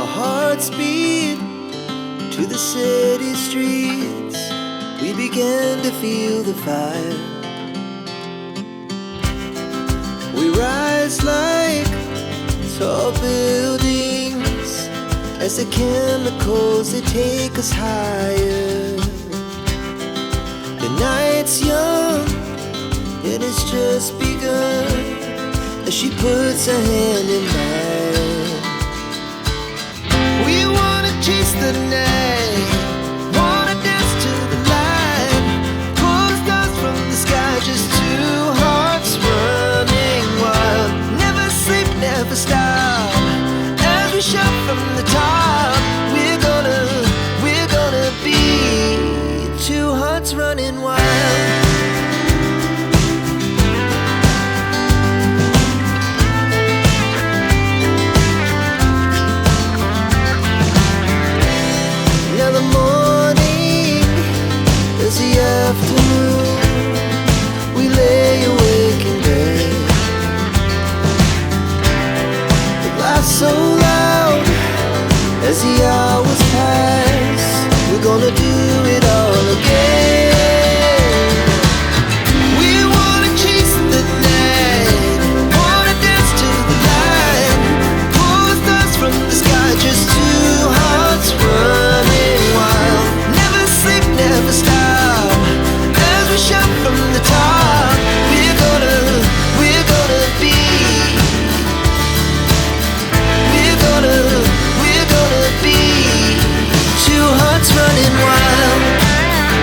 our hearts beat to the city streets. We began to feel the fire. We rise like tall buildings as the chemicals, they take us higher. The night's young, it has just begun as she puts her hand in mine. We wanna chase the night, wanna dance to the light, pull the stars from the sky, just two hearts running wild. Never sleep, never stop, as we shout from the top. We're gonna be two hearts running wild. Now the morning is the afternoon. We lay awake in bed. The laughs so loud as the